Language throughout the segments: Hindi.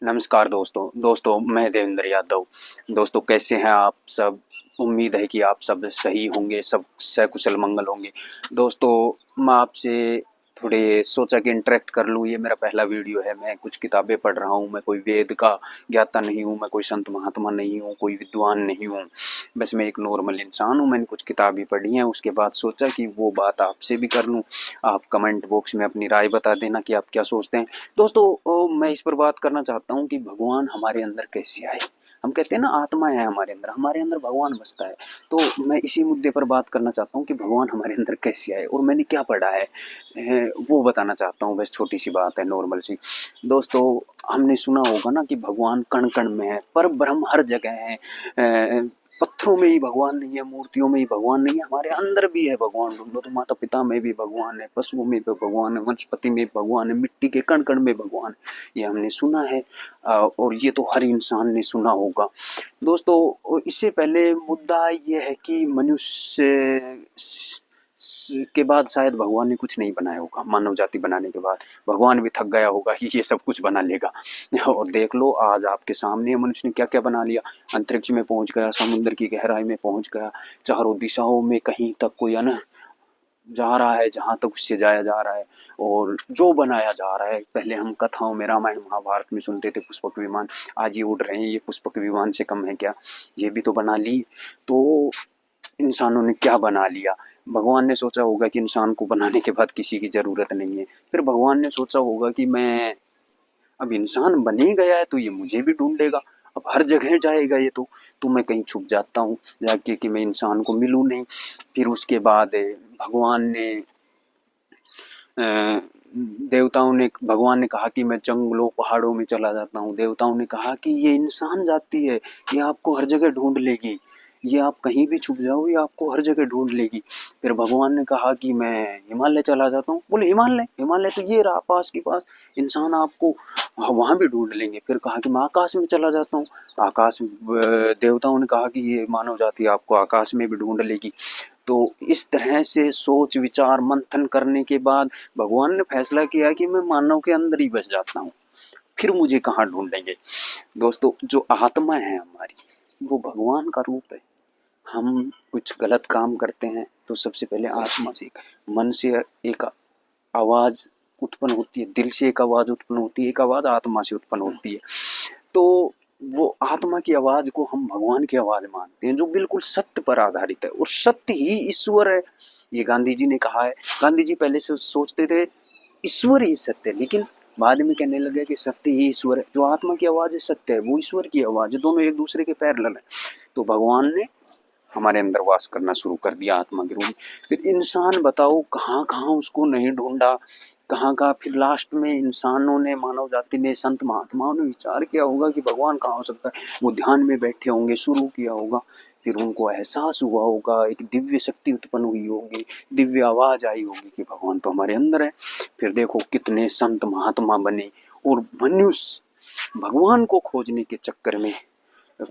नमस्कार दोस्तों मैं देवेंद्र यादव। दोस्तों कैसे हैं आप सब। उम्मीद है कि आप सब सही होंगे, सब सकुशल मंगल होंगे। दोस्तों मैं आपसे थोड़े सोचा कि इंटरेक्ट कर लूँ। ये मेरा पहला वीडियो है। मैं कुछ किताबें पढ़ रहा हूँ। मैं कोई वेद का ज्ञाता नहीं हूँ, मैं कोई संत महात्मा नहीं हूँ, कोई विद्वान नहीं हूँ। बस मैं एक नॉर्मल इंसान हूँ। मैंने कुछ किताबें पढ़ी हैं, उसके बाद सोचा कि वो बात आपसे भी कर लूँ। आप कमेंट बॉक्स में अपनी राय बता देना कि आप क्या सोचते हैं। दोस्तों मैं इस पर बात करना चाहता हूँ कि भगवान हमारे अंदर कैसे आए। हम कहते हैं ना आत्मा है हमारे अंदर भगवान बसता है। तो मैं इसी मुद्दे पर बात करना चाहता हूँ कि भगवान हमारे अंदर कैसे आए और मैंने क्या पढ़ा है, वो बताना चाहता हूँ। बस छोटी सी बात है, नॉर्मल सी। दोस्तों हमने सुना होगा ना कि भगवान कण कण में है, पर ब्रह्म हर जगह है। पत्थरों में ही भगवान नहीं है, मूर्तियों में ही भगवान नहीं है, हमारे अंदर भी है भगवान। ढूंढो तो माता पिता में भी भगवान है, पशुओं में भी भगवान है, वनस्पति में भगवान है, मिट्टी के कण कण में भगवान है। ये हमने सुना है और ये तो हर इंसान ने सुना होगा। दोस्तों इससे पहले मुद्दा ये है कि मनुष्य के बाद शायद भगवान ने कुछ नहीं बनाया होगा। मानव जाति बनाने के बाद भगवान भी थक गया होगा कि ये सब कुछ बना लेगा। और देख लो आज आपके सामने मनुष्य ने क्या क्या बना लिया। अंतरिक्ष में पहुंच गया, समुद्र की गहराई में पहुंच गया, चारों दिशाओं में कहीं तक कोई अन जा रहा है, जहां तक उससे जाया जा रहा है। और जो बनाया जा रहा है, पहले हम कथाओं में रामायण महाभारत में सुनते थे पुष्पक विमान, आज ये उड़ रहे हैं। ये पुष्पक विमान से कम है क्या? ये भी तो बना ली। तो इंसानों ने क्या बना लिया। भगवान ने सोचा होगा कि इंसान को बनाने के बाद किसी की जरूरत नहीं है। फिर भगवान ने सोचा होगा कि मैं अब इंसान बन ही गया है तो ये मुझे भी ढूंढ लेगा। अब हर जगह जाएगा ये तो मैं कहीं छुप जाता हूँ जाके कि मैं इंसान को मिलूं नहीं। फिर उसके बाद भगवान ने अ, देवताओं ने भगवान ने कहा कि मैं जंगलों पहाड़ों में चला जाता हूँ। देवताओं ने कहा कि ये इंसान जाती है, ये आपको हर जगह ढूंढ लेगी, ये आप कहीं भी छुप जाओ ये आपको हर जगह ढूंढ लेगी। फिर भगवान ने कहा कि मैं हिमालय चला जाता हूँ। बोले हिमालय? हिमालय तो ये रहा पास के पास, इंसान आपको वहां भी ढूंढ लेंगे। फिर कहा कि मैं आकाश में चला जाता हूँ। आकाश देवताओं ने कहा कि ये मानव जाति आपको आकाश में भी ढूंढ लेगी। तो इस तरह से सोच विचार मंथन करने के बाद भगवान ने फैसला किया कि मैं मानव के अंदर ही बस जाता हूँ, फिर मुझे कहाँ ढूंढेंगे। दोस्तों जो आत्मा है हमारी, वो भगवान का रूप है। हम कुछ गलत काम करते हैं तो सबसे पहले आत्मा से, मन से एक आवाज उत्पन्न होती है, दिल से एक आवाज उत्पन्न होती है, एक आवाज आत्मा से उत्पन्न होती है। तो वो आत्मा की आवाज को हम भगवान की आवाज मानते हैं, जो बिल्कुल सत्य पर आधारित है और सत्य ही ईश्वर है। ये गांधी जी ने कहा है। गांधी जी पहले से सोचते थे ईश्वर ही सत्य है, लेकिन बाद में कहने लगे कि सत्य ही ईश्वर है। जो आत्मा की आवाज है सत्य है, वो ईश्वर की आवाज है, दोनों एक दूसरे के पैरेलल है। तो भगवान ने हमारे अंदर वास करना शुरू कर दिया आत्मा के रूप में। फिर इंसान बताओ कहाँ कहाँ उसको नहीं ढूंढा, कहाँ कहाँ। फिर लास्ट में इंसानों ने, मानव जाति ने, संत महात्माओं ने विचार किया होगा कि भगवान कहाँ हो सकता है। वो ध्यान में बैठे होंगे, शुरू किया होगा। फिर उनको एहसास हुआ होगा, एक दिव्य शक्ति उत्पन्न हुई होगी, दिव्य आवाज आई होगी कि भगवान तो हमारे अंदर है। फिर देखो कितने संत महात्मा बने। और मनुष्य भगवान को खोजने के चक्कर में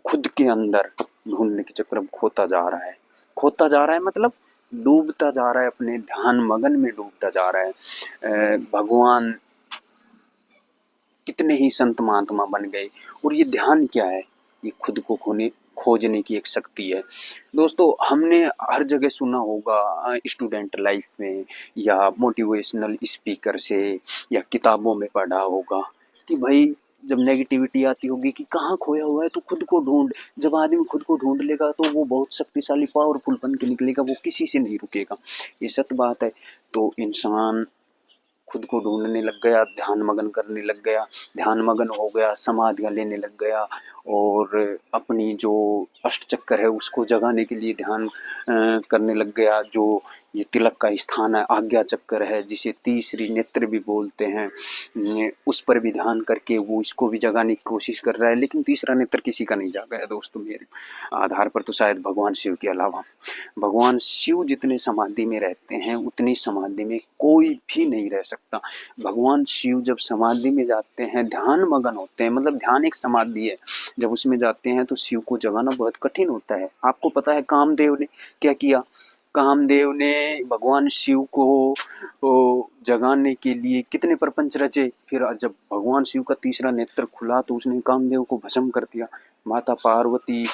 खुद के अंदर ढूंढने के चक्कर में खोता जा रहा है। खोता जा रहा है मतलब डूबता जा रहा है, अपने ध्यान मगन में डूबता जा रहा है। भगवान कितने ही संत महात्मा बन गए। और ये ध्यान क्या है? ये खुद को खोजने की एक शक्ति है। दोस्तों हमने हर जगह सुना होगा, स्टूडेंट लाइफ में या मोटिवेशनल स्पीकर से या किताबों में पढ़ा होगा कि भाई जब नेगेटिविटी आती होगी कि कहाँ खोया हुआ है तो खुद को ढूंढ। जब आदमी खुद को ढूंढ लेगा तो वो बहुत शक्तिशाली पावरफुल बन के निकलेगा, वो किसी से नहीं रुकेगा। ये सत्य बात है। तो इंसान खुद को ढूंढने लग गया, ध्यान मगन करने लग गया, ध्यान मगन हो गया, समाधियां लेने लग गया और अपनी जो अष्ट चक्कर है उसको जगाने के लिए ध्यान करने लग गया। जो ये तिलक का स्थान है, आज्ञा चक्कर है, जिसे तीसरी नेत्र भी बोलते हैं, उस पर भी ध्यान करके वो इसको भी जगाने की कोशिश कर रहा है। लेकिन तीसरा नेत्र किसी का नहीं जागा है दोस्तों। मेरे आधार पर तो शायद भगवान शिव के अलावा। भगवान शिव जितने समाधि में रहते हैं उतनी समाधि में कोई भी नहीं रह सकता। भगवान शिव जब समाधि में जाते हैं, ध्यान मगन होते हैं, मतलब ध्यान एक समाधि है। जब उसमें जाते हैं तो शिव को जगाना बहुत कठिन होता है। आपको पता है कामदेव ने क्या किया? कामदेव ने भगवान शिव को जगाने के लिए कितने प्रपंच रचे। फिर जब भगवान शिव का तीसरा नेत्र खुला तो उसने कामदेव को भस्म कर दिया। माता पार्वती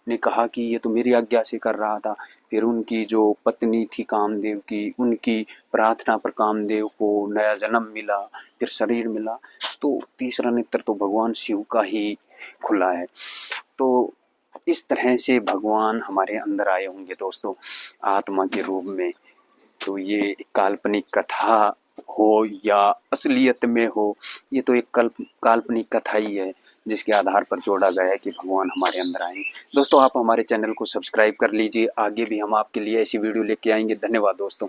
ने कहा कि ये तो मेरी आज्ञा से कर रहा था। फिर उनकी जो पत्नी थी कामदेव की, उनकी प्रार्थना पर कामदेव को नया जन्म मिला, फिर शरीर मिला। तो तीसरा नेत्र तो भगवान शिव का ही खुला है। तो इस तरह से भगवान हमारे अंदर आए होंगे दोस्तों, आत्मा के रूप में। तो ये काल्पनिक कथा हो या असलियत में हो, ये तो एक काल्पनिक कथा ही है जिसके आधार पर जोड़ा गया है कि भगवान हमारे अंदर आए। दोस्तों आप हमारे चैनल को सब्सक्राइब कर लीजिए, आगे भी हम आपके लिए ऐसी वीडियो लेके आएंगे। धन्यवाद दोस्तों।